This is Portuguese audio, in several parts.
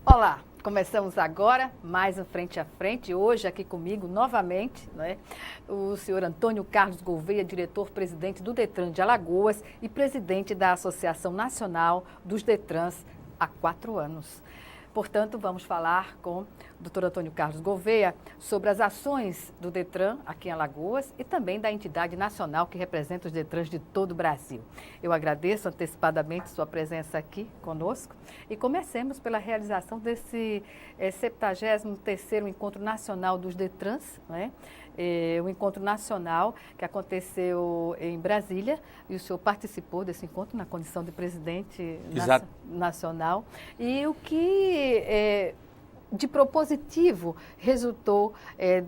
Olá, começamos agora mais um Frente a Frente. Hoje aqui comigo novamente, o senhor Antônio Carlos Gouveia, diretor-presidente do Detran de Alagoas e presidente da Associação Nacional dos Detrans há 4 anos. Portanto, vamos falar com o Dr. Antônio Carlos Gouveia sobre as ações do Detran aqui em Alagoas e também da entidade nacional que representa os Detrans de todo o Brasil. Eu agradeço antecipadamente sua presença aqui conosco e comecemos pela realização desse 73º Encontro Nacional dos Detrans, o encontro nacional que aconteceu em Brasília e o senhor participou desse encontro na condição de presidente nacional. E o que de propositivo resultou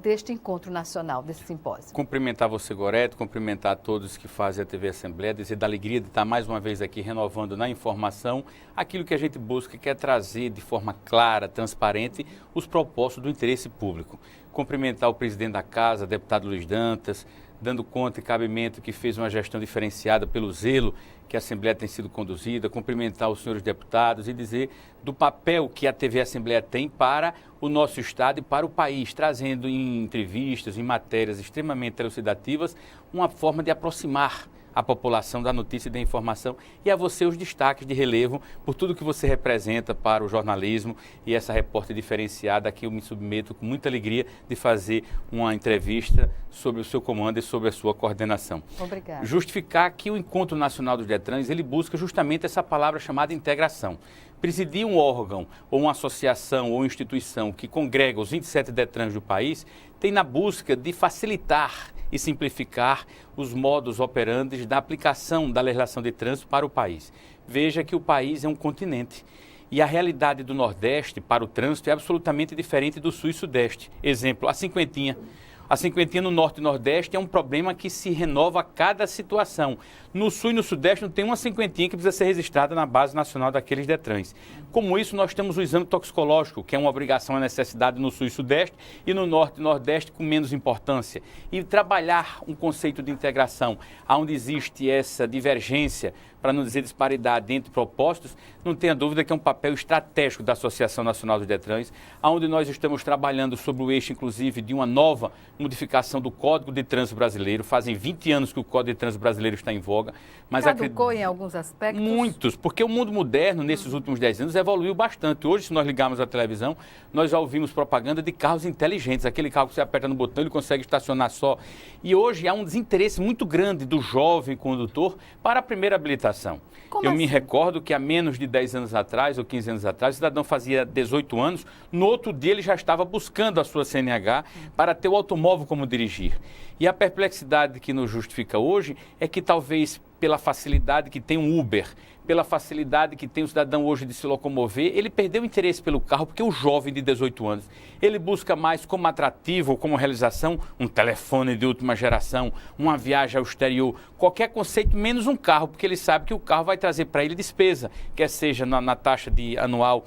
deste encontro nacional, desse simpósio? Cumprimentar você, Gorete, cumprimentar a todos que fazem a TV Assembleia, dizer da alegria de estar mais uma vez aqui renovando na informação aquilo que a gente busca, que é trazer de forma clara, transparente, os propósitos do interesse público. Cumprimentar o presidente da Casa, deputado Luiz Dantas, dando conta e cabimento que fez uma gestão diferenciada pelo zelo que a Assembleia tem sido conduzida, cumprimentar os senhores deputados e dizer do papel que a TV Assembleia tem para o nosso Estado e para o país, trazendo em entrevistas, em matérias extremamente elucidativas, uma forma de aproximar a população da notícia e da informação e a você os destaques de relevo por tudo que você representa para o jornalismo e essa repórter diferenciada que eu me submeto com muita alegria de fazer uma entrevista sobre o seu comando e sobre a sua coordenação. Obrigada. Justificar que o Encontro Nacional dos Detrans, ele busca justamente essa palavra chamada integração. Presidir um órgão ou uma associação ou instituição que congrega os 27 Detrans do país tem na busca de facilitar e simplificar os modos operandes da aplicação da legislação de trânsito para o país. Veja que o país é um continente e a realidade do Nordeste para o trânsito é absolutamente diferente do Sul e Sudeste. Exemplo, a cinquentinha. A cinquentinha no Norte e Nordeste é um problema que se renova a cada situação. No Sul e no Sudeste não tem uma cinquentinha que precisa ser registrada na base nacional daqueles Detrans. Como isso, nós temos o exame toxicológico, que é uma obrigação e necessidade no Sul e Sudeste, e no Norte e Nordeste com menos importância. E trabalhar um conceito de integração, onde existe essa divergência, para não dizer disparidade entre propósitos, não tenha dúvida que é um papel estratégico da Associação Nacional dos Detrans, onde nós estamos trabalhando sobre o eixo, inclusive, de uma nova modificação do Código de Trânsito Brasileiro. Fazem 20 anos que o Código de Trânsito Brasileiro está em voga. Mas caducou em alguns aspectos? Muitos, porque o mundo moderno, nesses últimos 10 anos, evoluiu bastante. Hoje, se nós ligarmos a televisão, nós já ouvimos propaganda de carros inteligentes. Aquele carro que você aperta no botão, ele consegue estacionar só. E hoje há um desinteresse muito grande do jovem condutor para a primeira habilitação. Como assim? Me recordo que há menos de 10 anos atrás, ou 15 anos atrás, o cidadão fazia 18 anos, no outro dia ele já estava buscando a sua CNH para ter o automóvel como dirigir. E a perplexidade que nos justifica hoje é que talvez pela facilidade que tem um Uber, pela facilidade que tem o cidadão hoje de se locomover, ele perdeu o interesse pelo carro, porque o jovem de 18 anos, ele busca mais como atrativo ou como realização um telefone de última geração, uma viagem ao exterior, qualquer conceito menos um carro, porque ele sabe que o carro vai trazer para ele despesa, quer seja na taxa anual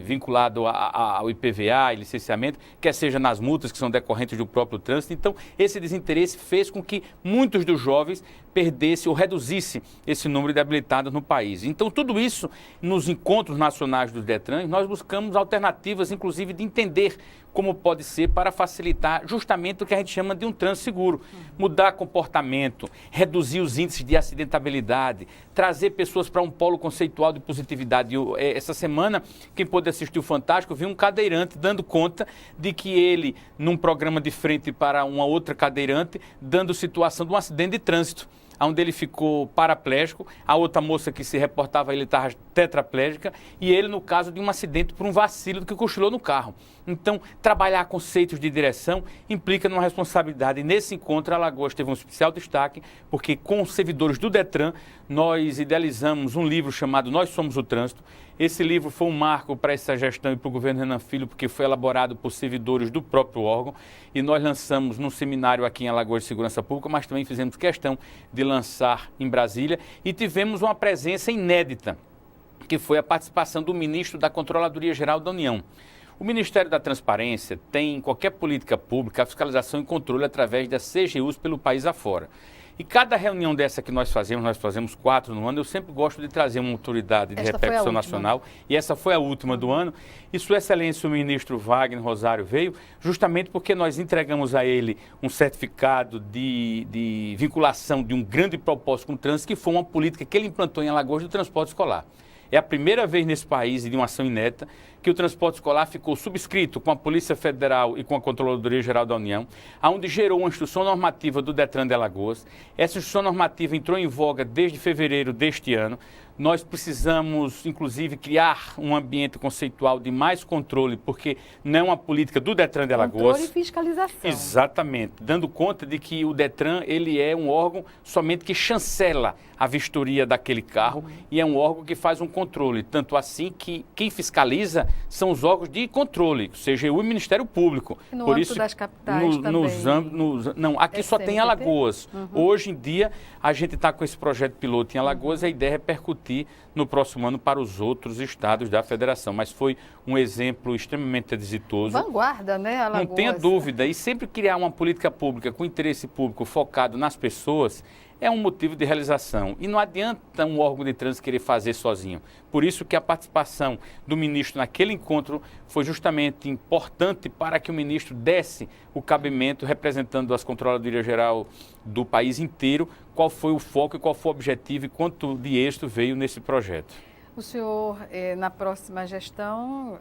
vinculado ao IPVA e licenciamento, quer seja nas multas que são decorrentes do próprio trânsito. Então, esse desinteresse fez com que muitos dos jovens perdessem ou reduzissem esse número de habilitados no país. Então, tudo isso, nos encontros nacionais dos Detrans, nós buscamos alternativas, inclusive, de entender como pode ser para facilitar justamente o que a gente chama de um trânsito seguro. Mudar comportamento, reduzir os índices de acidentabilidade, trazer pessoas para um polo conceitual de positividade. Essa semana, quem pôde assistir o Fantástico, viu um cadeirante dando conta de que ele, num programa de frente para uma outra cadeirante, dando situação de um acidente de trânsito, onde ele ficou paraplégico, a outra moça que se reportava ele estava tetraplégica e ele no caso de um acidente por um vacilo que cochilou no carro. Então, trabalhar conceitos de direção implica numa responsabilidade. E nesse encontro, a Alagoas teve um especial destaque, porque com os servidores do Detran, nós idealizamos um livro chamado Nós Somos o Trânsito. Esse livro foi um marco para essa gestão e para o governo Renan Filho, porque foi elaborado por servidores do próprio órgão. E nós lançamos num seminário aqui em Alagoas de Segurança Pública, mas também fizemos questão de lançar em Brasília. E tivemos uma presença inédita, que foi a participação do ministro da Controladoria Geral da União. O Ministério da Transparência tem, em qualquer política pública, a fiscalização e controle através das CGUs pelo país afora. E cada reunião dessa que nós fazemos 4 no ano, eu sempre gosto de trazer uma autoridade de repercussão nacional, e essa foi a última do ano, e Sua Excelência o ministro Wagner Rosário veio justamente porque nós entregamos a ele um certificado de vinculação de um grande propósito com o trânsito, que foi uma política que ele implantou em Alagoas do transporte escolar. É a primeira vez nesse país, de uma ação inédita, que o transporte escolar ficou subscrito com a Polícia Federal e com a Controladoria Geral da União, onde gerou uma instrução normativa do Detran de Alagoas. Essa instrução normativa entrou em voga desde fevereiro deste ano. Nós precisamos, inclusive, criar um ambiente conceitual de mais controle, porque não é uma política do Detran de Alagoas. Controle e fiscalização. Exatamente, dando conta de que o Detran ele é um órgão somente que chancela a vistoria daquele carro e é um órgão que faz um controle. Tanto assim que quem fiscaliza são os órgãos de controle, ou seja, o Ministério Público. E no âmbito das capitais também. Não, aqui só tem Alagoas. Hoje em dia, a gente está com esse projeto piloto em Alagoas, a ideia é repercutir no próximo ano para os outros estados da federação. Mas foi um exemplo extremamente exitoso. Vanguarda, né, Alagoas? Não tenha dúvida. E sempre criar uma política pública com interesse público focado nas pessoas é um motivo de realização. E não adianta um órgão de trânsito querer fazer sozinho. Por isso que a participação do ministro naquele encontro foi justamente importante para que o ministro desse o cabimento, representando as Controladoria Geral do país inteiro, qual foi o foco e qual foi o objetivo e quanto de êxito veio nesse projeto. O senhor, na próxima gestão,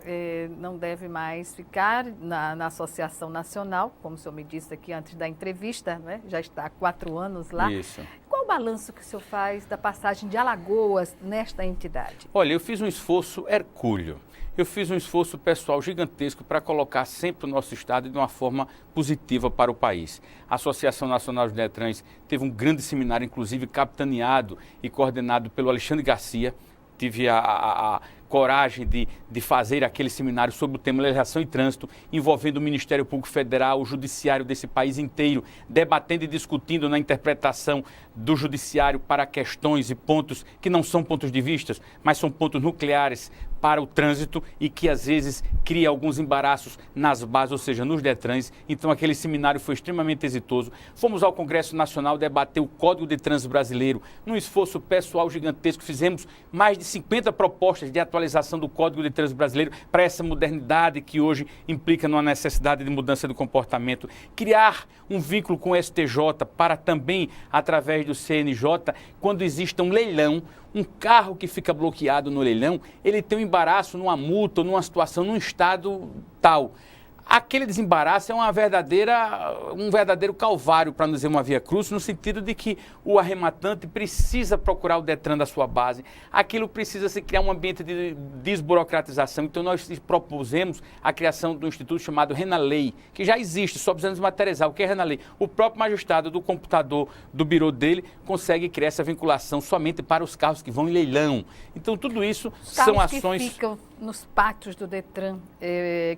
não deve mais ficar na Associação Nacional, como o senhor me disse aqui antes da entrevista, né? Já está há 4 anos lá. Isso. Qual o balanço que o senhor faz da passagem de Alagoas nesta entidade? Olha, eu fiz um esforço hercúleo. Eu fiz um esforço pessoal gigantesco para colocar sempre o nosso estado de uma forma positiva para o país. A Associação Nacional de Detrans teve um grande seminário, inclusive capitaneado e coordenado pelo Alexandre Garcia. Tive a coragem de fazer aquele seminário sobre o tema legislação e trânsito, envolvendo o Ministério Público Federal, o Judiciário desse país inteiro, debatendo e discutindo na interpretação do Judiciário para questões e pontos que não são pontos de vista, mas são pontos nucleares para o trânsito e que às vezes cria alguns embaraços nas bases, ou seja, nos Detrans. Então aquele seminário foi extremamente exitoso. Fomos ao Congresso Nacional debater o Código de Trânsito Brasileiro, num esforço pessoal gigantesco. Fizemos mais de 50 propostas de atualização do Código de Trânsito Brasileiro para essa modernidade que hoje implica numa necessidade de mudança de comportamento. Criar um vínculo com o STJ para também, através do CNJ, quando exista um leilão, um carro que fica bloqueado no leilão, ele tem um embaraço numa multa ou numa situação, num estado tal. Aquele desembaraço é um verdadeiro calvário, para não dizer uma via cruz, no sentido de que o arrematante precisa procurar o Detran da sua base, aquilo precisa se criar um ambiente de desburocratização. Então nós propusemos a criação de um instituto chamado Renalei, que já existe, só precisamos materializar. O que é Renalei? O próprio magistrado do computador do birô dele consegue criar essa vinculação somente para os carros que vão em leilão. Então tudo isso são ações... que ficam nos pátios do Detran,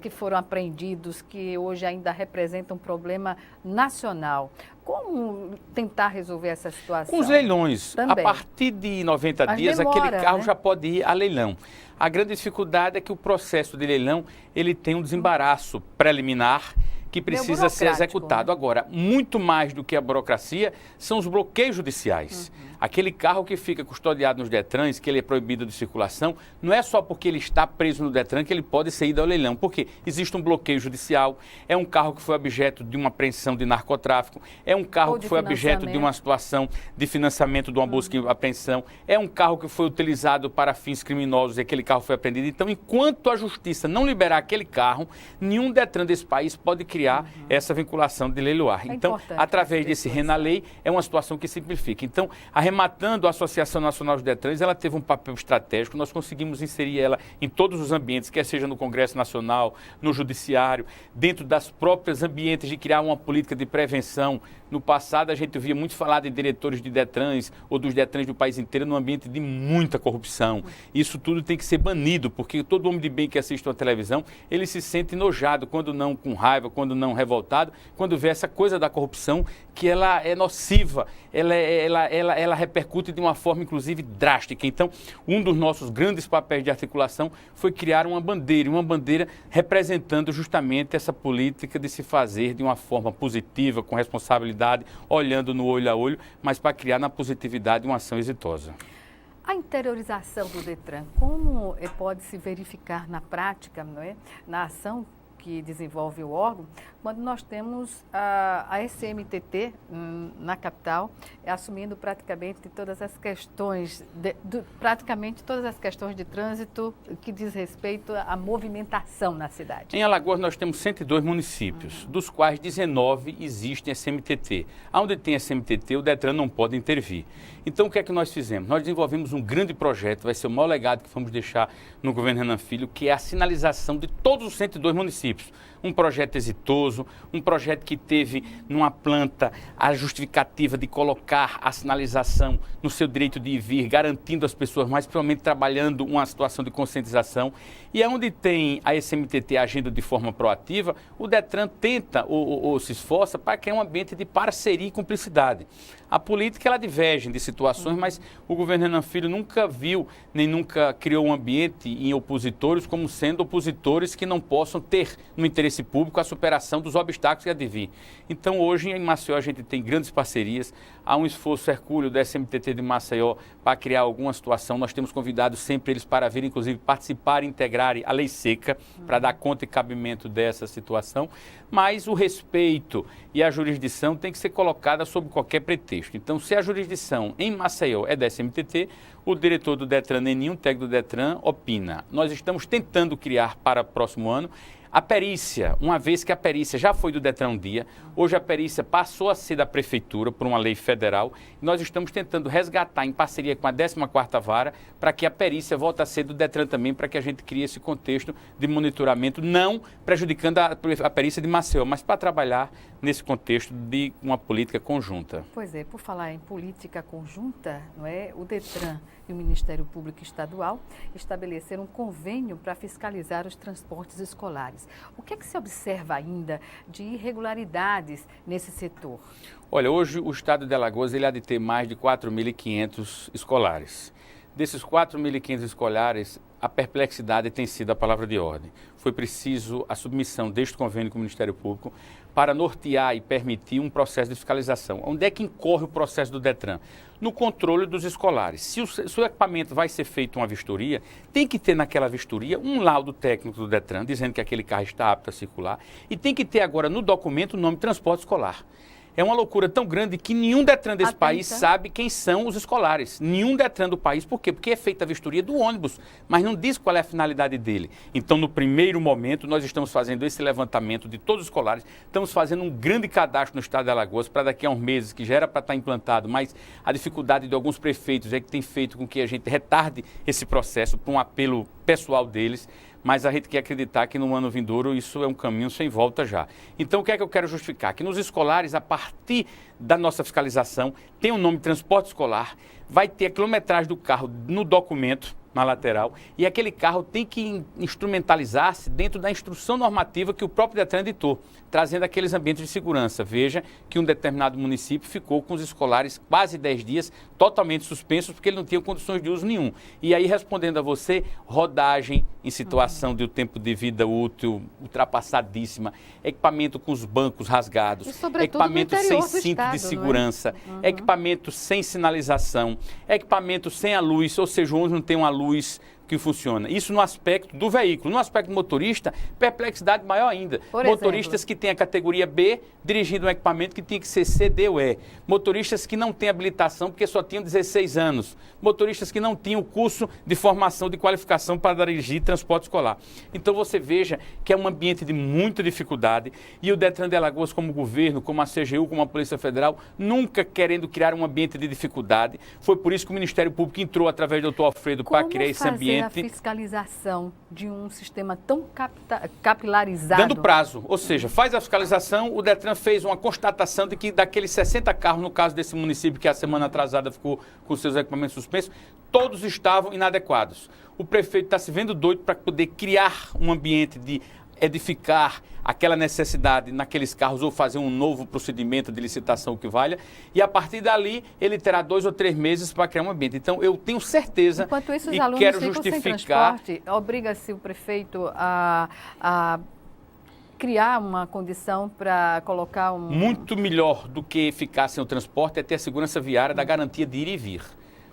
que foram apreendidos, que hoje ainda representam um problema nacional. Como tentar resolver essa situação? Com os leilões. Também. A partir de 90 dias, demora, aquele carro, né? já pode ir a leilão. A grande dificuldade é que o processo de leilão ele tem um desembaraço preliminar que precisa ser executado. Agora, muito mais do que a burocracia, são os bloqueios judiciais. Aquele carro que fica custodiado nos Detrans, que ele é proibido de circulação, não é só porque ele está preso no Detran que ele pode ser ido ao leilão, porque existe um bloqueio judicial, é um carro que foi objeto de uma apreensão de narcotráfico, é um carro que foi objeto de uma situação de financiamento de uma busca e apreensão, é um carro que foi utilizado para fins criminosos e aquele carro foi apreendido. Então, enquanto a justiça não liberar aquele carro, nenhum Detran desse país pode criar essa vinculação de leiloar. Então, através desse Renalei, é uma situação que simplifica. Então, arrematando a Associação Nacional de Detrans, ela teve um papel estratégico, nós conseguimos inserir ela em todos os ambientes, quer seja no Congresso Nacional, no Judiciário, dentro das próprias ambientes de criar uma política de prevenção. No passado, a gente ouvia muito falar de diretores de Detrans ou dos Detrans do país inteiro num ambiente de muita corrupção. Isso tudo tem que ser banido, porque todo homem de bem que assiste uma televisão, ele se sente enojado, quando não com raiva, quando quando não revoltado, quando vê essa coisa da corrupção que ela é nociva, ela repercute de uma forma, inclusive, drástica. Então, um dos nossos grandes papéis de articulação foi criar uma bandeira representando justamente essa política de se fazer de uma forma positiva, com responsabilidade, olhando no olho a olho, mas para criar na positividade uma ação exitosa. A interiorização do DETRAN, como pode se verificar na prática, não é? Na ação que desenvolve o órgão, quando nós temos a SMTT na capital, assumindo praticamente todas as questões de trânsito que diz respeito à movimentação na cidade. Em Alagoas nós temos 102 municípios, dos quais 19 existem SMTT. Onde tem SMTT, o DETRAN não pode intervir. Então o que é que nós fizemos? Nós desenvolvemos um grande projeto, vai ser o maior legado que vamos deixar no governo Renan Filho, que é a sinalização de todos os 102 municípios. Um projeto exitoso, um projeto que teve numa planta a justificativa de colocar a sinalização no seu direito de ir e vir, garantindo às pessoas, mas principalmente trabalhando uma situação de conscientização. E onde tem a SMTT agindo de forma proativa, o DETRAN tenta ou se esforça para criar um ambiente de parceria e cumplicidade. A política ela diverge de situações, mas o governo Renan Filho nunca viu, nem nunca criou um ambiente em opositores como sendo opositores que não possam ter no interesse público a superação dos obstáculos que há de vir. Então hoje em Maceió a gente tem grandes parcerias, há um esforço hercúleo da SMTT de Maceió para criar alguma situação. Nós temos convidado sempre eles para vir, inclusive, participar e integrar a lei seca para dar conta e cabimento dessa situação, mas o respeito e a jurisdição tem que ser colocada sob qualquer pretexto. Então, se a jurisdição em Maceió é da SMTT, o diretor do DETRAN, nem nenhum técnico do DETRAN opina. Nós estamos tentando criar para o próximo ano a perícia, uma vez que a perícia já foi do DETRAN um dia, hoje a perícia passou a ser da Prefeitura por uma lei federal, e nós estamos tentando resgatar em parceria com a 14ª Vara para que a perícia volte a ser do DETRAN também, para que a gente crie esse contexto de monitoramento, não prejudicando a perícia de Maceió, mas para trabalhar nesse contexto de uma política conjunta. Pois é, por falar em política conjunta, não é? O DETRAN e o Ministério Público Estadual estabeleceram um convênio para fiscalizar os transportes escolares. O que é que se observa ainda de irregularidades nesse setor? Olha, hoje o estado de Alagoas ele há de ter mais de 4.500 escolares. Desses 4.500 escolares, a perplexidade tem sido a palavra de ordem. Foi preciso a submissão deste convênio com o Ministério Público para nortear e permitir um processo de fiscalização. Onde é que incorre o processo do DETRAN? No controle dos escolares. Se o equipamento vai ser feito uma vistoria, tem que ter naquela vistoria um laudo técnico do DETRAN, dizendo que aquele carro está apto a circular, e tem que ter agora no documento o nome transporte escolar. É uma loucura tão grande que nenhum DETRAN desse país sabe quem são os escolares. Nenhum DETRAN do país. Por quê? Porque é feita a vistoria do ônibus, mas não diz qual é a finalidade dele. Então, no primeiro momento, nós estamos fazendo esse levantamento de todos os escolares. Estamos fazendo um grande cadastro no estado de Alagoas para daqui a uns meses, que já era para estar implantado, mas a dificuldade de alguns prefeitos é que tem feito com que a gente retarde esse processo por um apelo pessoal deles. Mas a gente quer acreditar que no ano vindouro isso é um caminho sem volta já. Então o que é que eu quero justificar? Que nos escolares, a partir da nossa fiscalização, tem o nome transporte escolar, vai ter a quilometragem do carro no documento, na lateral, e aquele carro tem que instrumentalizar-se dentro da instrução normativa que o próprio DETRAN editou, trazendo aqueles ambientes de segurança. Veja que um determinado município ficou com os escolares quase 10 dias totalmente suspensos, porque ele não tinha condições de uso nenhum. E aí, respondendo a você, rodagem em situação de o tempo de vida útil ultrapassadíssima, equipamento com os bancos rasgados, equipamento sem cinto de segurança, equipamento sem sinalização, equipamento sem a luz, ou seja, onde não tem uma luz que funciona. Isso no aspecto do veículo. No aspecto do motorista, perplexidade maior ainda. Motoristas que têm a categoria B dirigindo um equipamento que tinha que ser C, D ou E. Motoristas que não têm habilitação porque só tinham 16 anos. Motoristas que não tinham curso de formação, de qualificação para dirigir transporte escolar. Então você veja que é um ambiente de muita dificuldade e o DETRAN de Alagoas, como governo, como a CGU, como a Polícia Federal, nunca querendo criar um ambiente de dificuldade. Foi por isso que o Ministério Público entrou através do Dr. Alfredo para criar esse ambiente. A fiscalização de um sistema tão capilarizado? Dando prazo, ou seja, faz a fiscalização, o DETRAN fez uma constatação de que daqueles 60 carros, no caso desse município que a semana atrasada ficou com seus equipamentos suspensos, todos estavam inadequados. O prefeito está se vendo doido para poder criar um ambiente de edificar aquela necessidade naqueles carros ou fazer um novo procedimento de licitação que valha, e a partir dali ele terá 2 ou 3 meses para criar um ambiente. Então eu tenho certeza. Enquanto isso, os e alunos quero ficam justificar. sem transporte, obriga-se o prefeito a criar uma condição para colocar um... Muito melhor do que ficar sem o transporte é ter a segurança viária da garantia de ir e vir.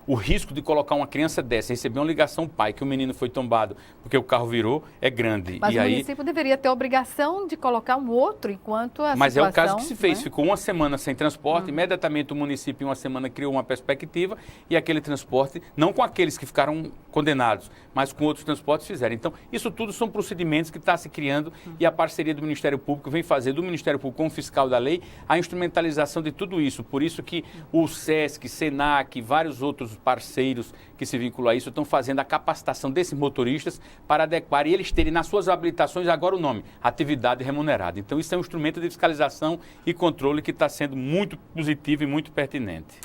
O risco de colocar uma criança dessa, receber uma ligação pai que o menino foi tombado porque o carro virou, é grande. Mas o município deveria ter a obrigação de colocar um outro enquanto a Mas situação... é o caso que se fez. Né? Ficou uma semana sem transporte, imediatamente o município em uma semana criou uma perspectiva e aquele transporte, não com aqueles que ficaram condenados, mas com outros transportes fizeram. Então, isso tudo são procedimentos que está se criando e a parceria do Ministério Público vem fazer do Ministério Público com o fiscal da lei a instrumentalização de tudo isso. Por isso que o SESC, SENAC e vários outros parceiros que se vinculam a isso estão fazendo a capacitação desses motoristas para adequar e eles terem nas suas habilitações agora o nome, atividade remunerada. Então isso é um instrumento de fiscalização e controle que está sendo muito positivo e muito pertinente.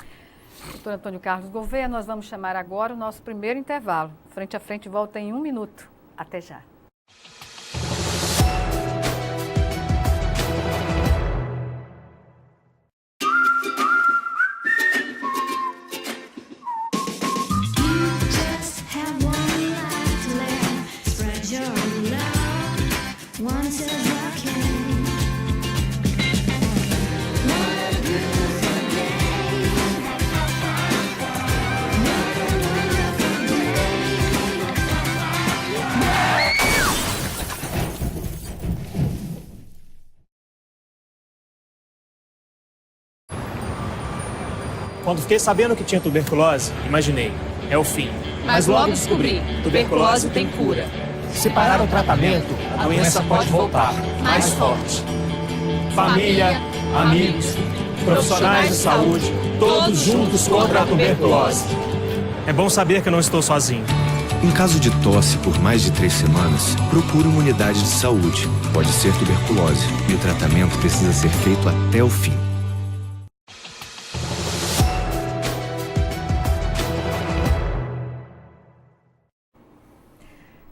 Doutor Antônio Carlos Gouveia, nós vamos chamar agora o nosso primeiro intervalo. Frente a Frente volta em 1 minuto. Até já. Quando fiquei sabendo que tinha tuberculose, imaginei, é o fim. Mas logo descobri, tuberculose tem cura. Se parar o tratamento, a doença pode voltar, mais forte. Família, amigos, profissionais de saúde, todos juntos contra a tuberculose. É bom saber que eu não estou sozinho. Em caso de tosse por mais de 3 semanas, procure uma unidade de saúde. Pode ser tuberculose e o tratamento precisa ser feito até o fim.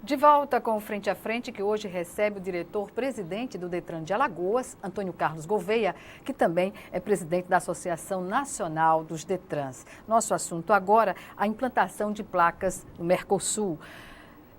De volta com o Frente a Frente, que hoje recebe o diretor-presidente do Detran de Alagoas, Antônio Carlos Gouveia, que também é presidente da Associação Nacional dos Detrans. Nosso assunto agora, a implantação de placas no Mercosul.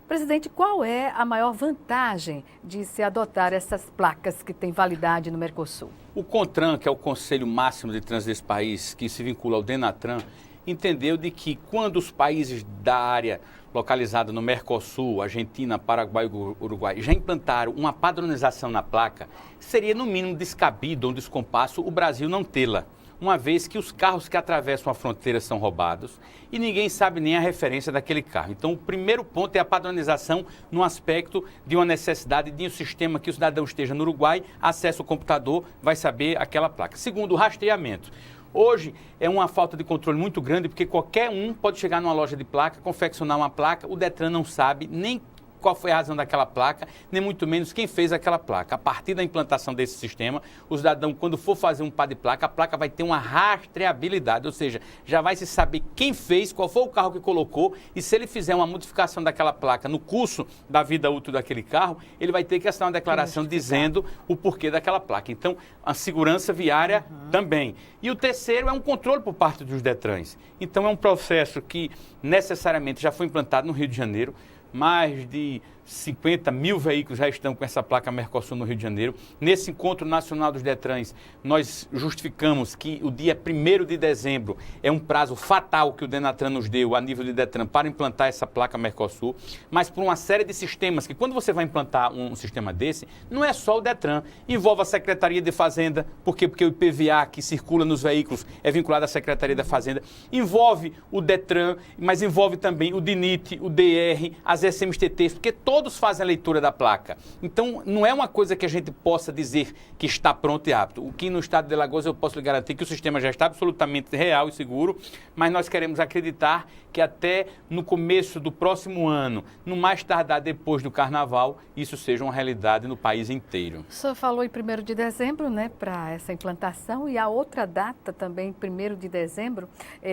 Presidente, qual é a maior vantagem de se adotar essas placas que têm validade no Mercosul? O CONTRAN, que é o Conselho Máximo de Trânsito desse país, que se vincula ao DENATRAN, entendeu de que quando os países da área localizada no Mercosul, Argentina, Paraguai e Uruguai, já implantaram uma padronização na placa, seria no mínimo descabido ou descompasso o Brasil não tê-la, uma vez que os carros que atravessam a fronteira são roubados e ninguém sabe nem a referência daquele carro. Então, o primeiro ponto é a padronização no aspecto de uma necessidade de um sistema que o cidadão esteja no Uruguai, acessa o computador, vai saber aquela placa. Segundo, o rastreamento. Hoje é uma falta de controle muito grande, porque qualquer um pode chegar numa loja de placa, confeccionar uma placa, o Detran não sabe nem qual foi a razão daquela placa, nem muito menos quem fez aquela placa. A partir da implantação desse sistema, o cidadão, quando for fazer um par de placa, a placa vai ter uma rastreabilidade, ou seja, já vai se saber quem fez, qual foi o carro que colocou, e se ele fizer uma modificação daquela placa no curso da vida útil daquele carro, ele vai ter que assinar uma declaração dizendo o porquê daquela placa. Então, a segurança viária também. E o terceiro é um controle por parte dos Detrans. Então, é um processo que necessariamente já foi implantado no Rio de Janeiro. Mais de 50 mil veículos já estão com essa placa Mercosul no Rio de Janeiro. Nesse Encontro Nacional dos Detrans, nós justificamos que o dia 1º de dezembro é um prazo fatal que o DENATRAN nos deu a nível de Detran para implantar essa placa Mercosul, mas por uma série de sistemas que quando você vai implantar um sistema desse, não é só o Detran, envolve a Secretaria de Fazenda, por quê? Porque o IPVA que circula nos veículos é vinculado à Secretaria da Fazenda, envolve o Detran, mas envolve também o DINIT, o DR, as SMSTTs, porque todos fazem a leitura da placa. Então, não é uma coisa que a gente possa dizer que está pronto e apto. O que no estado de Alagoas eu posso lhe garantir que o sistema já está absolutamente real e seguro, mas nós queremos acreditar que até no começo do próximo ano, no mais tardar depois do Carnaval, isso seja uma realidade no país inteiro. O senhor falou em 1º de dezembro, né, para essa implantação, e a outra data também, 1º de dezembro,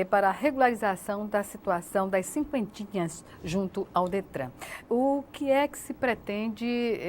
para a regularização da situação das cinquentinhas junto ao Detran. O que é que se pretende,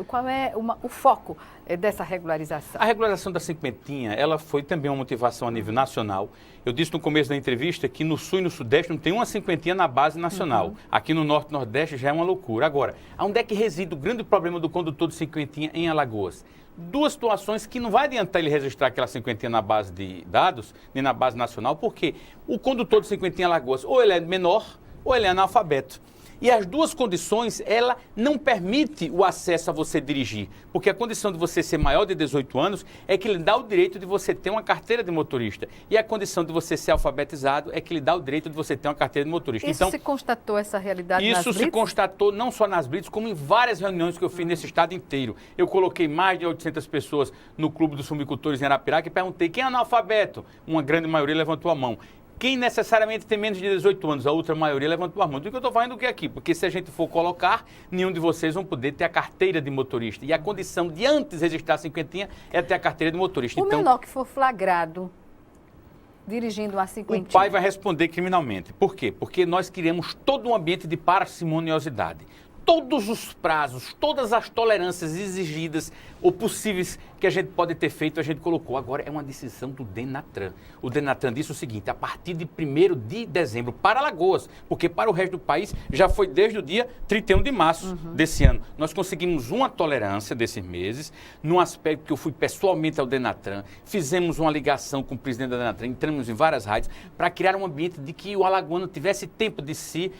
qual é o foco dessa regularização? A regularização da cinquentinha, ela foi também uma motivação a nível nacional. Eu disse no começo da entrevista que no Sul e no Sudeste não tem uma cinquentinha na base nacional. Aqui no Norte e Nordeste já é uma loucura. Agora, onde é que reside o grande problema do condutor de cinquentinha em Alagoas? Duas situações que não vai adiantar ele registrar aquela cinquentinha na base de dados, nem na base nacional, porque o condutor de cinquentinha em Alagoas, ou ele é menor, ou ele é analfabeto. E as duas condições, ela não permite o acesso a você dirigir, porque a condição de você ser maior de 18 anos é que lhe dá o direito de você ter uma carteira de motorista. E a condição de você ser alfabetizado é que lhe dá o direito de você ter uma carteira de motorista. Isso se constatou essa realidade nas blitz? Isso se constatou não só nas blitz, como em várias reuniões que eu fiz nesse estado inteiro. Eu coloquei mais de 800 pessoas no Clube dos Fumicultores em Arapiraca e perguntei quem é analfabeto. Uma grande maioria levantou a mão. Quem necessariamente tem menos de 18 anos, a outra maioria levantou a mão. Do que eu estou falando aqui? Porque se a gente for colocar, nenhum de vocês vão poder ter a carteira de motorista. E a condição de antes registrar a cinquentinha é ter a carteira de motorista. O menor que for flagrado dirigindo uma cinquentinha, o pai vai responder criminalmente. Por quê? Porque nós criamos todo um ambiente de parcimoniosidade. Todos os prazos, todas as tolerâncias exigidas ou possíveis que a gente pode ter feito, a gente colocou. Agora é uma decisão do Denatran. O Denatran disse o seguinte: a partir de 1º de dezembro para Alagoas, porque para o resto do país já foi desde o dia 31 de março desse ano. Nós conseguimos uma tolerância desses meses, num aspecto que eu fui pessoalmente ao Denatran, fizemos uma ligação com o presidente da Denatran, entramos em várias rádios para criar um ambiente de que o alagoano tivesse tempo de se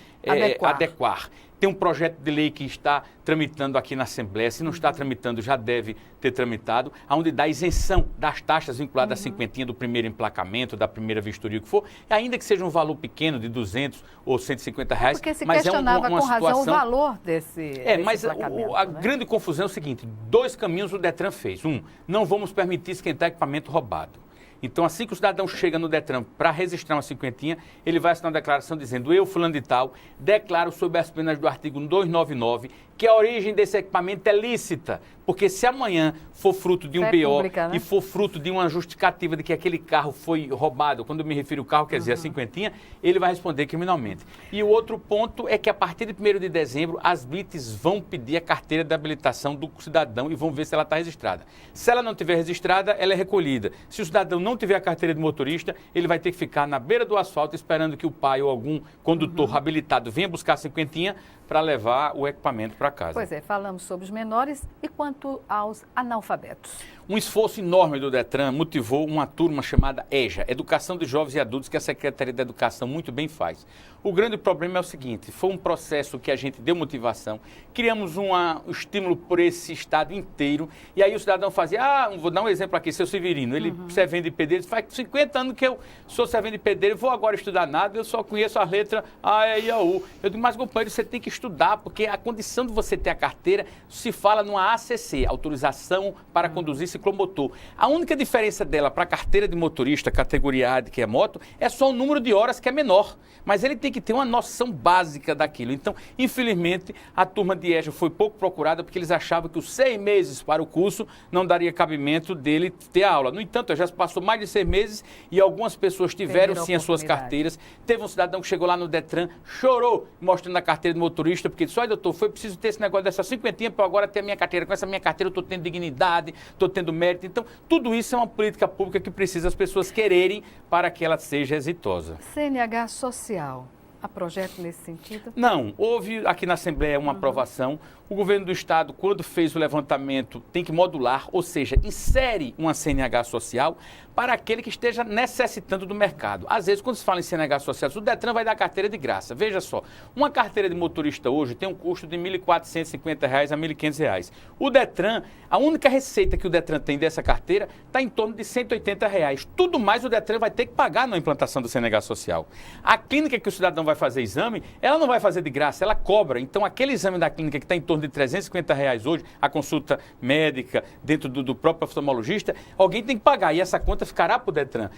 adequar. Tem um projeto de lei que está tramitando aqui na Assembleia, se não está tramitando, já deve ter tramitado, onde dá isenção das taxas vinculadas à cinquentinha do primeiro emplacamento, da primeira vistoria, o que for, ainda que seja um valor pequeno de 200 ou 150 reais. Porque se mas questionava é uma com razão situação... o valor desse mas emplacamento, a né? grande confusão é o seguinte: 2 caminhos o Detran fez. Não vamos permitir esquentar equipamento roubado. Então, assim que o cidadão chega no Detran para registrar uma cinquentinha, ele vai assinar uma declaração dizendo: eu, fulano de tal, declaro sob as penas do artigo 299 que a origem desse equipamento é lícita. Porque se amanhã for fruto de um BO pública, né? e for fruto de uma justificativa de que aquele carro foi roubado, quando eu me refiro ao carro, quer dizer, a cinquentinha, ele vai responder criminalmente. E o outro ponto é que a partir de 1º de dezembro, as blitz vão pedir a carteira de habilitação do cidadão e vão ver se ela está registrada. Se ela não estiver registrada, ela é recolhida. Se o cidadão não tiver a carteira de motorista, ele vai ter que ficar na beira do asfalto esperando que o pai ou algum condutor habilitado venha buscar a cinquentinha para levar o equipamento para casa. Pois é, falamos sobre os menores e quanto aos analfabetos. Um esforço enorme do Detran motivou uma turma chamada EJA, Educação de Jovens e Adultos, que a Secretaria da Educação muito bem faz. O grande problema é o seguinte: foi um processo que a gente deu motivação, criamos um estímulo por esse estado inteiro, e aí o cidadão fazia, vou dar um exemplo aqui, seu Severino, ele servente de pedreiro, faz 50 anos que eu sou servente de pedreiro, vou agora estudar nada, eu só conheço as letras A, E, I, U. Eu digo: mas companheiro, você tem que estudar, porque a condição de você ter a carteira se fala numa ACC, Autorização para Conduzir Ciclomotor. A única diferença dela para a carteira de motorista, categoria A, que é moto, é só o número de horas que é menor, mas ele tem que ter uma noção básica daquilo. Então, infelizmente, a turma de EJA foi pouco procurada porque eles achavam que os 6 meses para o curso não daria cabimento dele ter aula. No entanto, já se passou mais de 6 meses e algumas pessoas tiveram sim as suas carteiras. Teve um cidadão que chegou lá no Detran, chorou mostrando a carteira de motorista, porque disse: olha, doutor, foi preciso ter esse negócio dessa cinquentinha para eu agora ter a minha carteira. Com essa minha carteira eu estou tendo dignidade, estou tendo mérito. Então, tudo isso é uma política pública que precisa as pessoas quererem para que ela seja exitosa. CNH social. Há projeto nesse sentido? Não, houve aqui na Assembleia uma aprovação. O governo do Estado, quando fez o levantamento, tem que modular, ou seja, insere uma CNH social para aquele que esteja necessitando do mercado. Às vezes, quando se fala em CNH social, o Detran vai dar carteira de graça. Veja só, uma carteira de motorista hoje tem um custo de R$ 1.450 a R$ 1.500. O Detran, a única receita que o Detran tem dessa carteira está em torno de R$ 180. Tudo mais o Detran vai ter que pagar na implantação do CNH social. A clínica que o cidadão vai fazer exame, ela não vai fazer de graça, ela cobra. Então, aquele exame da clínica que está em torno de R$ 350 hoje, a consulta médica dentro do próprio oftalmologista, alguém tem que pagar e essa conta ficará para o Detran.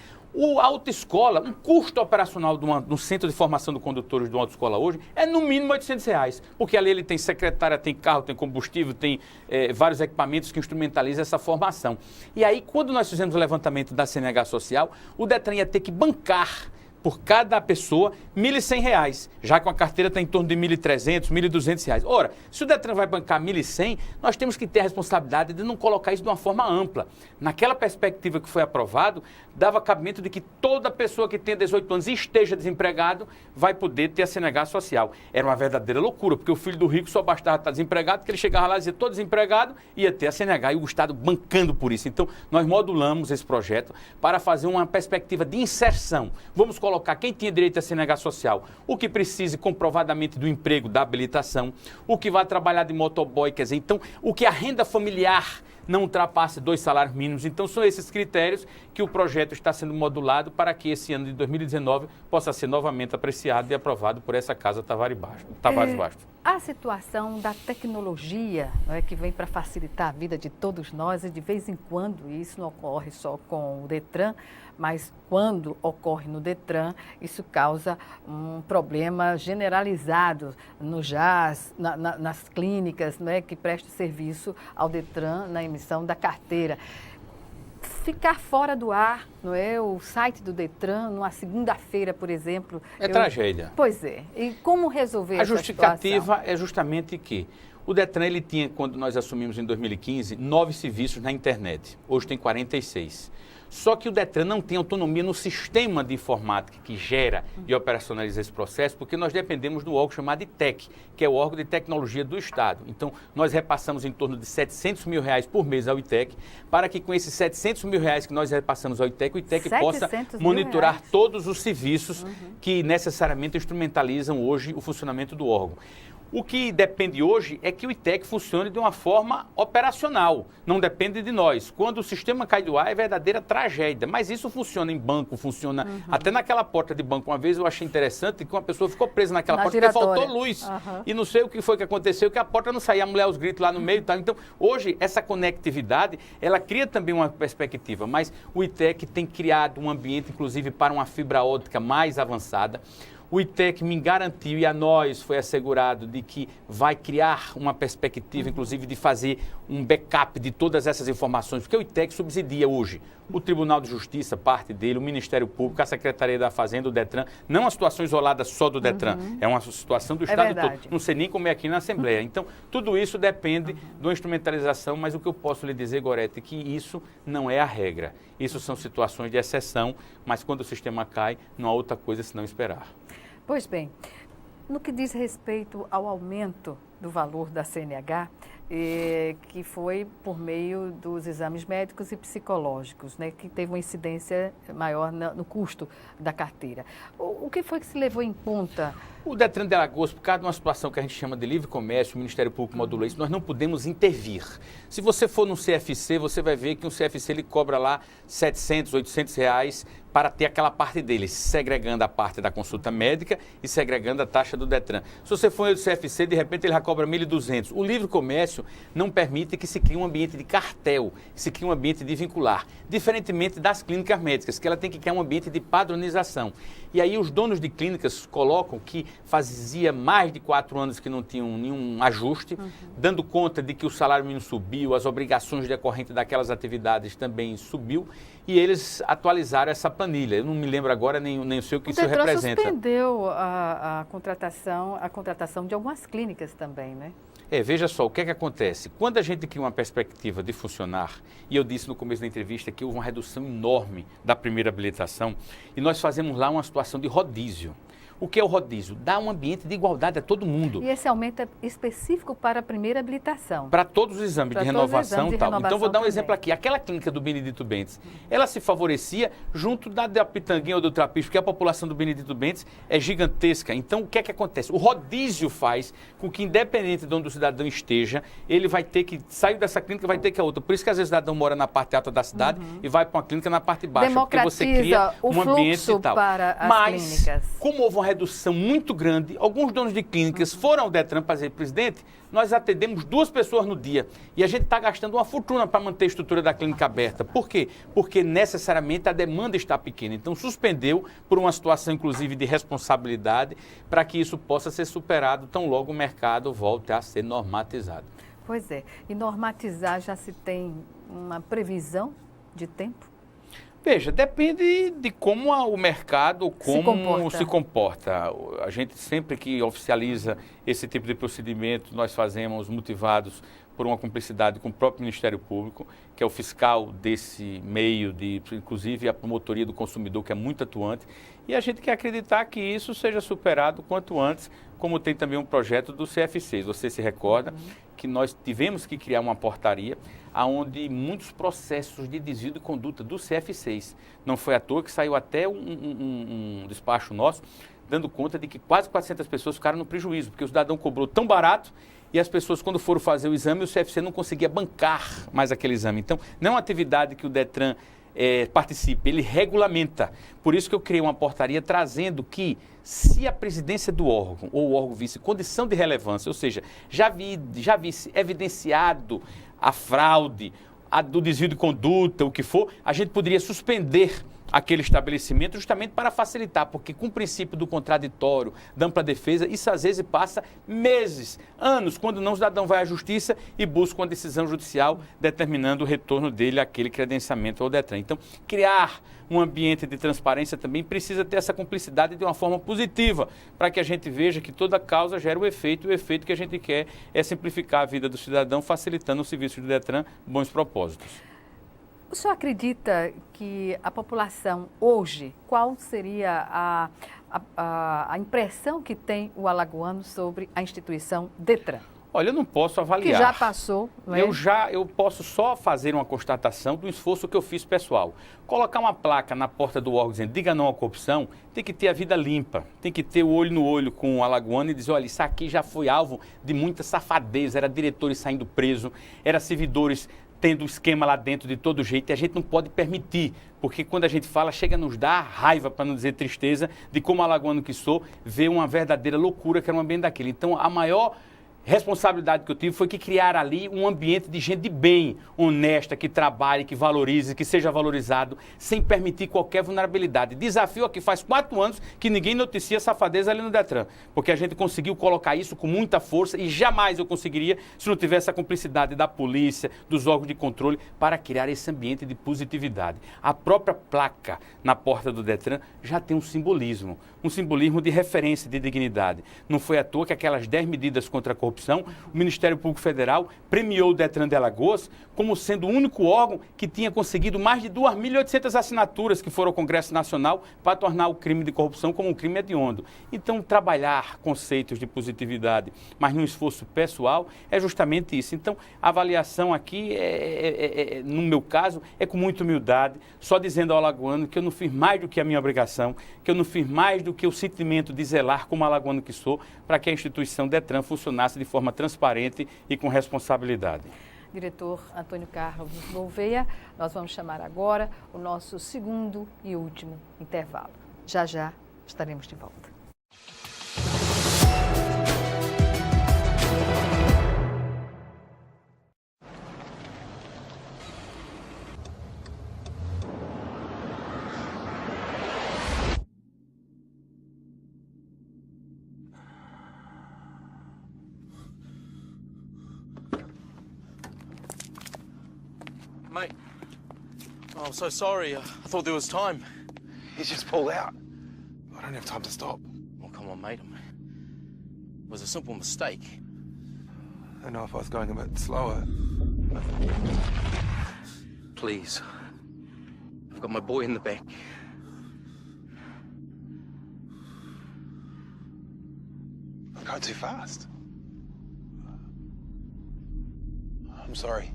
A autoescola, um custo operacional de um centro de formação de condutores de uma autoescola hoje é no mínimo R$ 800, porque ali ele tem secretária, tem carro, tem combustível, tem vários equipamentos que instrumentalizam essa formação. E aí, quando nós fizemos o levantamento da CNH social, o Detran ia ter que bancar por cada pessoa, R$ 1.100, já que a carteira está em torno de R$ 1.300, R$ 1.200. Ora, se o Detran vai bancar R$ 1.100, nós temos que ter a responsabilidade de não colocar isso de uma forma ampla. Naquela perspectiva que foi aprovado, dava cabimento de que toda pessoa que tenha 18 anos e esteja desempregado vai poder ter a CNH social. Era uma verdadeira loucura, porque o filho do rico só bastava estar desempregado, que ele chegava lá e dizia, estou desempregado, ia ter a CNH e o Estado bancando por isso. Então, nós modulamos esse projeto para fazer uma perspectiva de inserção. Vamos colocar quem tinha direito à CNH social, o que precise comprovadamente do emprego, da habilitação, o que vai trabalhar de motoboy, quer dizer, então, o que a renda familiar não ultrapasse 2 salários mínimos. Então, são esses critérios que o projeto está sendo modulado para que esse ano de 2019 possa ser novamente apreciado e aprovado por essa Casa Tavares Bastos. A situação da tecnologia, não é, que vem para facilitar a vida de todos nós, e de vez em quando, isso não ocorre só com o Detran, mas quando ocorre no Detran, isso causa um problema generalizado no JAS, nas clínicas, né, que prestam serviço ao Detran na emissão da carteira. Ficar fora do ar, não é? O site do Detran, numa segunda-feira, por exemplo... Tragédia. Pois é. E como resolver essa situação? A justificativa é justamente que o Detran, ele tinha, quando nós assumimos em 2015, 9 serviços na internet. Hoje tem 46. Só que o Detran não tem autonomia no sistema de informática que gera e operacionaliza esse processo, porque nós dependemos do órgão chamado ITEC, que é o órgão de tecnologia do Estado. Então, nós repassamos em torno de R$700 mil por mês ao ITEC, para que com esses R$700 mil que nós repassamos ao ITEC, o ITEC possa monitorar todos os serviços que necessariamente instrumentalizam hoje o funcionamento do órgão. O que depende hoje é que o ITEC funcione de uma forma operacional, não depende de nós. Quando o sistema cai do ar é verdadeira tragédia, mas isso funciona em banco, funciona até naquela porta de banco. Uma vez eu achei interessante que uma pessoa ficou presa naquela porta porque faltou luz e não sei o que foi que aconteceu, que a porta não saía, a mulher aos gritos lá no meio e tal. Então, hoje, essa conectividade, ela cria também uma perspectiva, mas o ITEC tem criado um ambiente, inclusive, para uma fibra óptica mais avançada. O ITEC me garantiu e a nós foi assegurado de que vai criar uma perspectiva, inclusive, de fazer um backup de todas essas informações, porque o ITEC subsidia hoje o Tribunal de Justiça, parte dele, o Ministério Público, a Secretaria da Fazenda, o Detran. Não uma situação isolada só do Detran, é uma situação do Estado todo. Não sei nem como é aqui na Assembleia. Então, tudo isso depende de uma instrumentalização, mas o que eu posso lhe dizer, Gorete, é que isso não é a regra. Isso são situações de exceção, mas quando o sistema cai, não há outra coisa senão esperar. Pois bem, no que diz respeito ao aumento do valor da CNH, que foi por meio dos exames médicos e psicológicos, né, que teve uma incidência maior no custo da carteira. O que foi que se levou em conta? O Detran de Alagoas, por causa de uma situação que a gente chama de livre comércio, o Ministério Público modulou isso, nós não podemos intervir. Se você for no CFC, você vai ver que o CFC ele cobra lá R$700, R$800 para ter aquela parte dele, segregando a parte da consulta médica e segregando a taxa do Detran. Se você for no CFC, de repente ele já cobra R$1.200. O livre comércio não permite que se crie um ambiente de cartel, que se crie um ambiente de vincular, diferentemente das clínicas médicas, que ela tem que criar um ambiente de padronização. E aí os donos de clínicas colocam que fazia mais de 4 anos que não tinham nenhum ajuste, dando conta de que o salário mínimo subiu, as obrigações decorrentes daquelas atividades também subiu, e eles atualizaram essa planilha. Eu não me lembro agora nem sei o que isso representa. Suspendeu a contratação de algumas clínicas também, né? Veja só, o que é que acontece? Quando a gente cria uma perspectiva de funcionar, e eu disse no começo da entrevista que houve uma redução enorme da primeira habilitação, e nós fazemos lá uma situação de rodízio. O que é o rodízio? Dá um ambiente de igualdade a todo mundo. E esse aumento é específico para a primeira habilitação? Para todos os exames de renovação e tal. Então, vou dar um exemplo aqui. Aquela clínica do Benedito Bentes, ela se favorecia junto da Pitanguinha ou do Trapiche, porque a população do Benedito Bentes é gigantesca. Então, o que é que acontece? O rodízio faz com que, independente de onde o cidadão esteja, ele vai ter que sair dessa clínica, vai ter que ir a outra. Por isso que, às vezes, o cidadão mora na parte alta da cidade e vai para uma clínica na parte baixa. Porque você cria um ambiente e tal. Para as clínicas. Como houve uma redução muito grande, alguns donos de clínicas foram ao Detran para dizer, presidente, nós atendemos 2 pessoas no dia e a gente está gastando uma fortuna para manter a estrutura da clínica aberta. Por quê? Porque necessariamente a demanda está pequena. Então suspendeu por uma situação inclusive de responsabilidade para que isso possa ser superado tão logo o mercado volte a ser normatizado. Pois é. E normatizar já se tem uma previsão de tempo? Veja, depende de como o mercado, como se comporta. A gente sempre que oficializa esse tipo de procedimento, nós fazemos motivados por uma cumplicidade com o próprio Ministério Público, que é o fiscal desse meio, inclusive a promotoria do consumidor, que é muito atuante, e a gente quer acreditar que isso seja superado quanto antes, como tem também um projeto do CF6. Você se recorda que nós tivemos que criar uma portaria onde muitos processos de desvio de conduta do CF6, não foi à toa que saiu até um despacho nosso, dando conta de que quase 400 pessoas ficaram no prejuízo, porque o cidadão cobrou tão barato e as pessoas, quando foram fazer o exame, o CFC não conseguia bancar mais aquele exame. Então, não é uma atividade que o Detran participe, ele regulamenta. Por isso que eu criei uma portaria trazendo que, se a presidência do órgão ou o órgão visse condição de relevância, ou seja, já visse evidenciado a fraude, do desvio de conduta, o que for, a gente poderia suspender aquele estabelecimento justamente para facilitar, porque com o princípio do contraditório, da ampla defesa, isso às vezes passa meses, anos, quando não o cidadão vai à justiça e busca uma decisão judicial determinando o retorno dele àquele credenciamento ao Detran. Então, criar um ambiente de transparência também precisa ter essa cumplicidade de uma forma positiva, para que a gente veja que toda causa gera o efeito, e o efeito que a gente quer é simplificar a vida do cidadão, facilitando o serviço do Detran, bons propósitos. O senhor acredita que a população hoje, qual seria a impressão que tem o alagoano sobre a instituição Detran? Olha, eu não posso avaliar. Que já passou, não é? Eu posso só fazer uma constatação do esforço que eu fiz pessoal. Colocar uma placa na porta do órgão dizendo diga não à corrupção, tem que ter a vida limpa, tem que ter o olho no olho com o alagoano e dizer, olha, isso aqui já foi alvo de muita safadeza, era diretores saindo presos, era servidores tendo esquema lá dentro de todo jeito, e a gente não pode permitir, porque quando a gente fala, chega a nos dar raiva, para não dizer tristeza, de como alagoano que sou, ver uma verdadeira loucura que era um ambiente daquele. Então, a maior responsabilidade que eu tive foi que criar ali um ambiente de gente de bem, honesta, que trabalhe, que valorize, que seja valorizado, sem permitir qualquer vulnerabilidade. Desafio aqui faz 4 anos que ninguém noticia safadeza ali no Detran, porque a gente conseguiu colocar isso com muita força e jamais eu conseguiria se não tivesse a cumplicidade da polícia, dos órgãos de controle, para criar esse ambiente de positividade. A própria placa na porta do Detran já tem um simbolismo de referência, de dignidade. Não foi à toa que aquelas 10 medidas contra a corrupção, o Ministério Público Federal premiou o Detran de Alagoas como sendo o único órgão que tinha conseguido mais de 2.800 assinaturas que foram ao Congresso Nacional para tornar o crime de corrupção como um crime hediondo. Então, trabalhar conceitos de positividade, mas num esforço pessoal, é justamente isso. Então, a avaliação aqui, no meu caso, é com muita humildade, só dizendo ao alagoano que eu não fiz mais do que a minha obrigação, que eu não fiz mais do que o sentimento de zelar como alagoano que sou, para que a instituição Detran funcionasse de forma transparente e com responsabilidade. Diretor Antônio Carlos Gouveia, nós vamos chamar agora o nosso segundo e último intervalo. Já já estaremos de volta. Mate, oh, I'm so sorry. I thought there was time. He's just pulled out. I don't have time to stop. Oh, come on, mate. It was a simple mistake. I don't know if I was going a bit slower. Please. I've got my boy in the back. I'm going too fast. I'm sorry.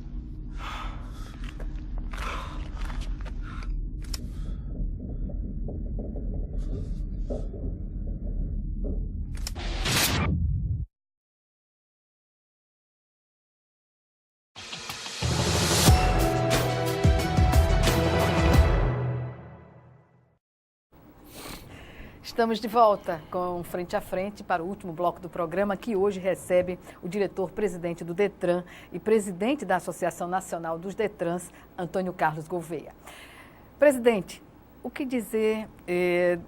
Estamos de volta com Frente a Frente para o último bloco do programa, que hoje recebe o diretor-presidente do Detran e presidente da Associação Nacional dos Detrans, Antônio Carlos Gouveia. Presidente, o que dizer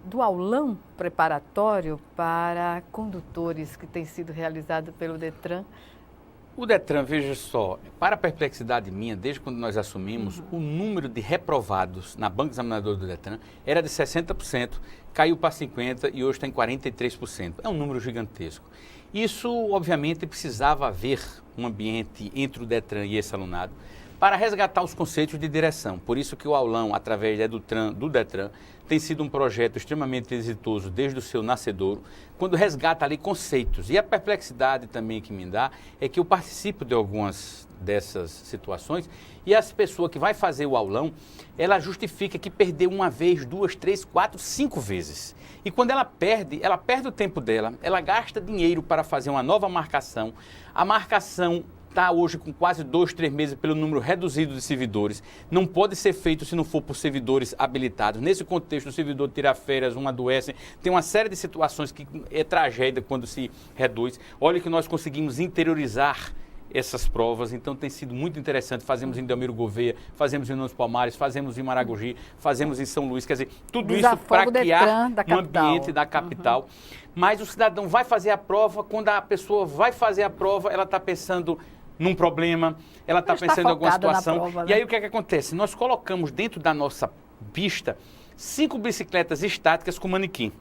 do aulão preparatório para condutores que tem sido realizado pelo Detran O Detran, veja só, para a perplexidade minha, desde quando nós assumimos, o número de reprovados na banca examinadora do Detran era de 60%, caiu para 50% e hoje está em 43%. É um número gigantesco. Isso, obviamente, precisava haver um ambiente entre o Detran e esse alunado para resgatar os conceitos de direção. Por isso que o aulão, através do Detran, tem sido um projeto extremamente exitoso desde o seu nascedouro, quando resgata ali conceitos. E a perplexidade também que me dá é que eu participo de algumas dessas situações e as pessoas que vai fazer o aulão, ela justifica que perdeu uma vez, 2, 3, 4, 5 vezes. E quando ela perde o tempo dela, ela gasta dinheiro para fazer uma nova marcação. A marcação está hoje com quase 2, 3 meses pelo número reduzido de servidores. Não pode ser feito se não for por servidores habilitados. Nesse contexto, o servidor tira férias, um adoece. Tem uma série de situações que é tragédia quando se reduz. Olha que nós conseguimos interiorizar essas provas, então tem sido muito interessante. Fazemos em Delmiro Gouveia, fazemos em Nunes Palmares, fazemos em Maragogi, fazemos em São Luís, quer dizer, tudo isso para criar um ambiente da capital. Mas o cidadão vai fazer a prova, quando a pessoa vai fazer a prova, ela está pensando num problema, ela está pensando em alguma situação. Prova, né? E aí o que é que acontece? Nós colocamos dentro da nossa pista 5 bicicletas estáticas com manequim.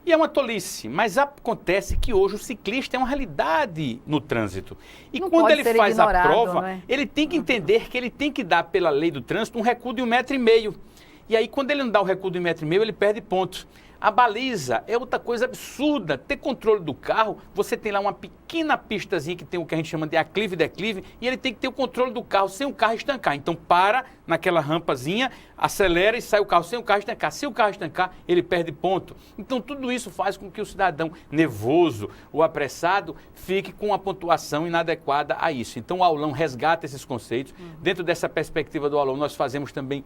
E é uma tolice, mas acontece que hoje o ciclista é uma realidade no trânsito. E não quando ele faz a prova, né? Ele tem que entender que ele tem que dar, pela lei do trânsito, um recuo de 1,5 metro. E aí, quando ele não dá o recuo de 1,5 metro, ele perde pontos. A baliza é outra coisa absurda. Ter controle do carro, você tem lá uma pequena pistazinha que tem o que a gente chama de aclive e declive, e ele tem que ter o controle do carro sem o carro estancar. Então para naquela rampazinha, acelera e sai o carro sem o carro estancar. Se o carro estancar, ele perde ponto. Então tudo isso faz com que o cidadão nervoso ou apressado fique com a pontuação inadequada a isso. Então o aulão resgata esses conceitos. Dentro dessa perspectiva do aulão, nós fazemos também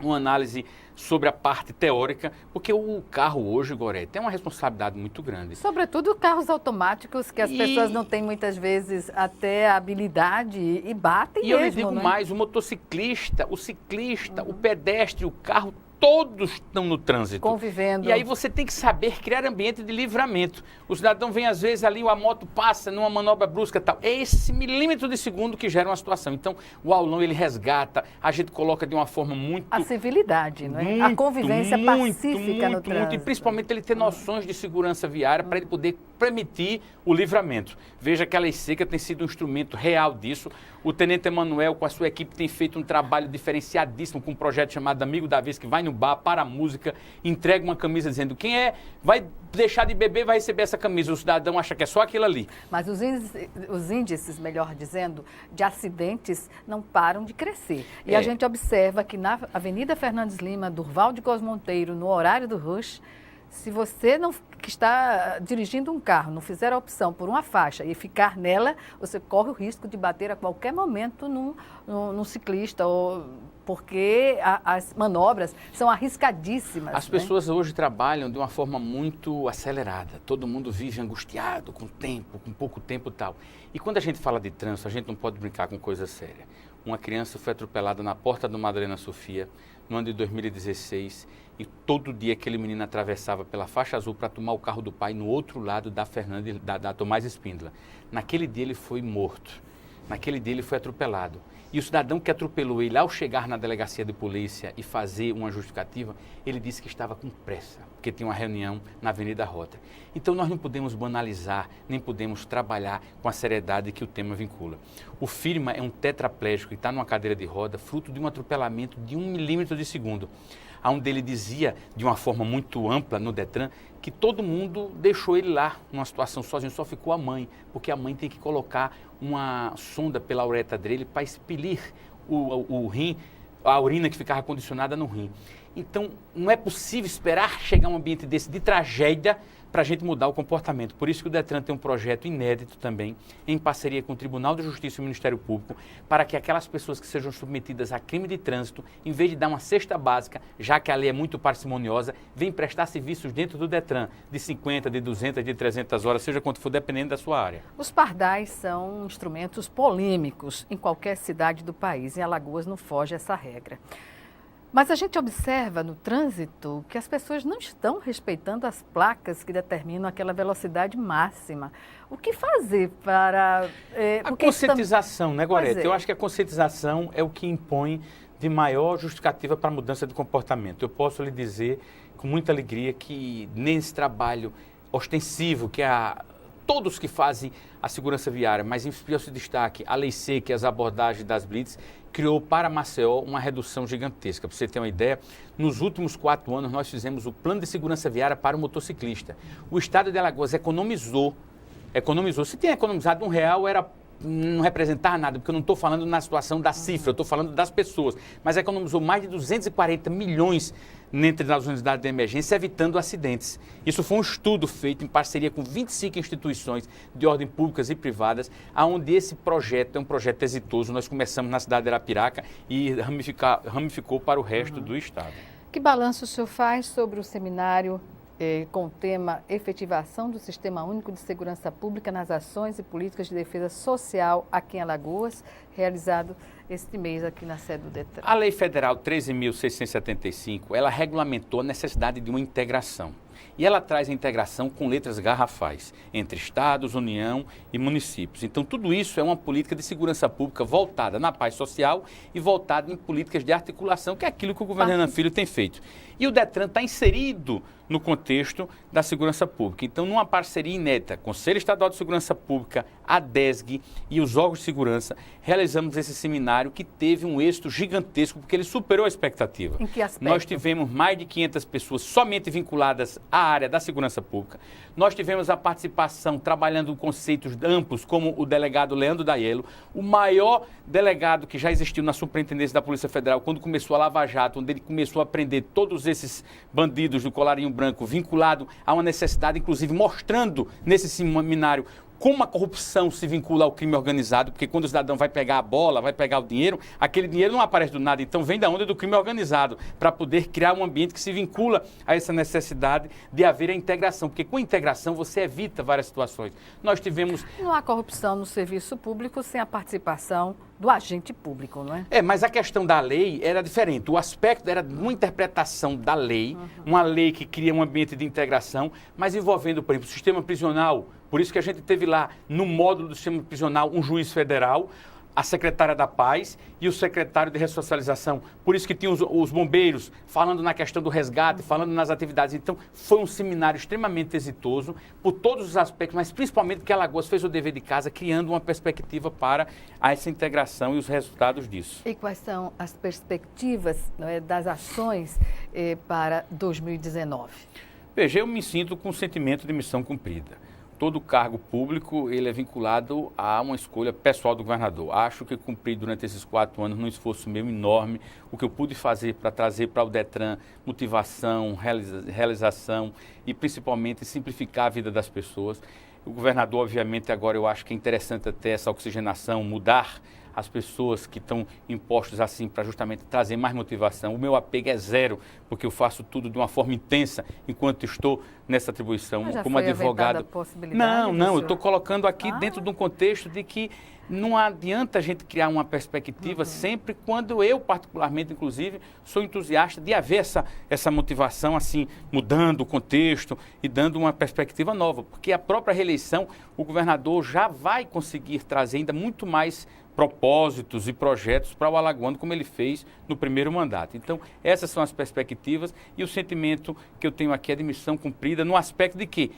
uma análise sobre a parte teórica, porque o carro hoje, Gorete, tem uma responsabilidade muito grande. Sobretudo carros automáticos, que as pessoas não têm muitas vezes até a habilidade e batem mesmo. E eu lhe digo mais, o motociclista, o ciclista, o pedestre, o carro, todos estão no trânsito. Convivendo. E aí você tem que saber criar ambiente de livramento. O cidadão vem, às vezes, ali, a moto passa numa manobra brusca e tal. É esse milímetro de segundo que gera uma situação. Então, o aulão, ele resgata, a gente coloca de uma forma muito... A civilidade, não é? A convivência pacífica no trânsito. E principalmente ele ter noções de segurança viária para ele poder permitir o livramento. Veja que a lei seca tem sido um instrumento real disso. O tenente Emanuel, com a sua equipe, tem feito um trabalho diferenciadíssimo com um projeto chamado Amigo da Vez, que vai no bar, para a música, entrega uma camisa dizendo quem vai deixar de beber vai receber essa camisa. O cidadão acha que é só aquilo ali. Mas os índices, melhor dizendo, de acidentes não param de crescer. E a gente observa que na Avenida Fernandes Lima, Durval de Cos Monteiro, no horário do rush, se você que está dirigindo um carro não fizer a opção por uma faixa e ficar nela, você corre o risco de bater a qualquer momento num ciclista, porque as manobras são arriscadíssimas. As pessoas hoje trabalham de uma forma muito acelerada. Todo mundo vive angustiado com tempo, com pouco tempo e tal. E quando a gente fala de trânsito, a gente não pode brincar com coisa séria. Uma criança foi atropelada na porta do Madalena Sofia, no ano de 2016, e todo dia aquele menino atravessava pela faixa azul para tomar o carro do pai no outro lado da Tomás Espíndola. Naquele dia ele foi morto, naquele dia ele foi atropelado. E o cidadão que atropelou ele, ao chegar na delegacia de polícia e fazer uma justificativa, ele disse que estava com pressa, porque tinha uma reunião na Avenida Rota. Então nós não podemos banalizar, nem podemos trabalhar com a seriedade que o tema vincula. O Firma é um tetraplégico e está numa cadeira de roda, fruto de um atropelamento de 1 milímetro de segundo, onde ele dizia, de uma forma muito ampla no Detran, que todo mundo deixou ele lá, numa situação sozinho, só ficou a mãe, porque a mãe tem que colocar uma sonda pela uretra dele para expelir o rim, a urina que ficava condicionada no rim. Então, não é possível esperar chegar a um ambiente desse de tragédia para a gente mudar o comportamento. Por isso que o Detran tem um projeto inédito também, em parceria com o Tribunal de Justiça e o Ministério Público, para que aquelas pessoas que sejam submetidas a crime de trânsito, em vez de dar uma cesta básica, já que a lei é muito parcimoniosa, venham prestar serviços dentro do Detran, de 50, de 200, de 300 horas, seja quanto for, dependendo da sua área. Os pardais são instrumentos polêmicos em qualquer cidade do país. Em Alagoas não foge essa regra. Mas a gente observa no trânsito que as pessoas não estão respeitando as placas que determinam aquela velocidade máxima. O que fazer para... A conscientização, né, Gorete? Pois é. Eu acho que a conscientização é o que impõe de maior justificativa para a mudança de comportamento. Eu posso lhe dizer com muita alegria que nesse trabalho ostensivo que todos que fazem a segurança viária, mas em especial se destaque a Lei Seca e as abordagens das blitz, criou para Maceió uma redução gigantesca. Para você ter uma ideia, nos últimos 4 anos nós fizemos o plano de segurança viária para o motociclista. O estado de Alagoas economizou. Se tinha economizado R$1, não representava nada, porque eu não estou falando na situação da cifra, eu estou falando das pessoas. Mas economizou mais de 240 milhões entre as unidades de emergência, evitando acidentes. Isso foi um estudo feito em parceria com 25 instituições de ordem públicas e privadas, onde esse projeto é um projeto exitoso. Nós começamos na cidade de Arapiraca e ramificou para o resto do estado. Que balanço o senhor faz sobre o seminário com o tema Efetivação do Sistema Único de Segurança Pública nas Ações e Políticas de Defesa Social aqui em Alagoas, realizado este mês aqui na sede do DETRAN? A Lei Federal 13.675, ela regulamentou a necessidade de uma integração. E ela traz a integração com letras garrafais entre estados, União e municípios. Então, tudo isso é uma política de segurança pública voltada na paz social e voltada em políticas de articulação, que é aquilo que o governo Renan Filho tem feito. E o DETRAN está inserido no contexto da segurança pública. Então, numa parceria inédita, Conselho Estadual de Segurança Pública, a DESG e os órgãos de segurança, realizamos esse seminário que teve um êxito gigantesco, porque ele superou a expectativa. Em que aspecto? Nós tivemos mais de 500 pessoas somente vinculadas à área da segurança pública. Nós tivemos a participação trabalhando conceitos amplos, como o delegado Leandro Daiello, o maior delegado que já existiu na Superintendência da Polícia Federal, quando começou a Lava Jato, onde ele começou a prender todos esses bandidos do colarinho branco, vinculado a uma necessidade, inclusive mostrando nesse seminário como a corrupção se vincula ao crime organizado, porque quando o cidadão vai pegar a bola, vai pegar o dinheiro, aquele dinheiro não aparece do nada, então vem da onda do crime organizado, para poder criar um ambiente que se vincula a essa necessidade de haver a integração, porque com a integração você evita várias situações. Nós tivemos... Não há corrupção no serviço público sem a participação do agente público, não é? Mas a questão da lei era diferente. O aspecto era uma interpretação da lei, uma lei que cria um ambiente de integração, mas envolvendo, por exemplo, o sistema prisional. Por isso que a gente teve lá, no módulo do sistema prisional, um juiz federal, a secretária da Paz e o secretário de Ressocialização. Por isso que tinha os bombeiros falando na questão do resgate, falando nas atividades. Então, foi um seminário extremamente exitoso por todos os aspectos, mas principalmente que Alagoas fez o dever de casa, criando uma perspectiva para essa integração e os resultados disso. E quais são as perspectivas, não é, das ações para 2019? Veja, eu me sinto com um sentimento de missão cumprida. Todo cargo público ele é vinculado a uma escolha pessoal do governador. Acho que cumpri durante esses 4 anos num esforço meu enorme o que eu pude fazer para trazer para o DETRAN motivação, realização e principalmente simplificar a vida das pessoas. O governador, obviamente, agora eu acho que é interessante até essa oxigenação, mudar as pessoas que estão impostas assim para justamente trazer mais motivação. O meu apego é zero, porque eu faço tudo de uma forma intensa enquanto estou nessa atribuição como advogado. Não, eu estou colocando aqui dentro de um contexto de que não adianta a gente criar uma perspectiva sempre quando eu, particularmente, inclusive, sou entusiasta de haver essa motivação, assim, mudando o contexto e dando uma perspectiva nova. Porque a própria reeleição, o governador já vai conseguir trazer ainda muito mais propósitos e projetos para o alagoano, como ele fez no primeiro mandato. Então, essas são as perspectivas e o sentimento que eu tenho aqui é de missão cumprida no aspecto de que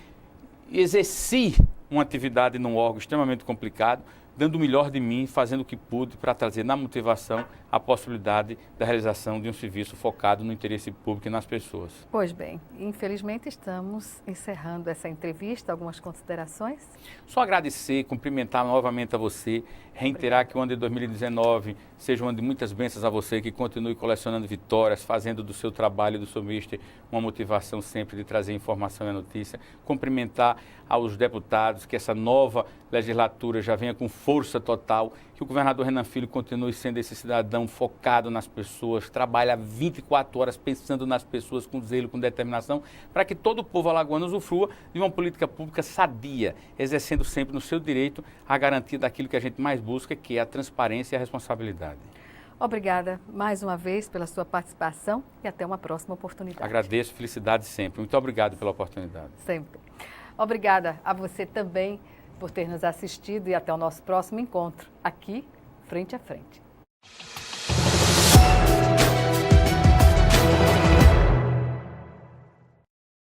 exerci uma atividade num órgão extremamente complicado, dando o melhor de mim, fazendo o que pude para trazer na motivação a possibilidade da realização de um serviço focado no interesse público e nas pessoas. Pois bem, infelizmente estamos encerrando essa entrevista. Algumas considerações? Só agradecer, cumprimentar novamente a você, reiterar que o ano de 2019 seja um ano de muitas bênçãos a você, que continue colecionando vitórias, fazendo do seu trabalho e do seu mister uma motivação sempre de trazer informação e notícia. Cumprimentar aos deputados, que essa nova legislatura já venha com força total, que o governador Renan Filho continue sendo esse cidadão focado nas pessoas, trabalha 24 horas pensando nas pessoas com zelo, com determinação, para que todo o povo alagoano usufrua de uma política pública sadia, exercendo sempre no seu direito a garantia daquilo que a gente mais busca, que é a transparência e a responsabilidade. Obrigada mais uma vez pela sua participação e até uma próxima oportunidade. Agradeço, felicidade sempre. Muito obrigado pela oportunidade. Sempre. Obrigada a você também por ter nos assistido e até o nosso próximo encontro aqui, Frente a Frente.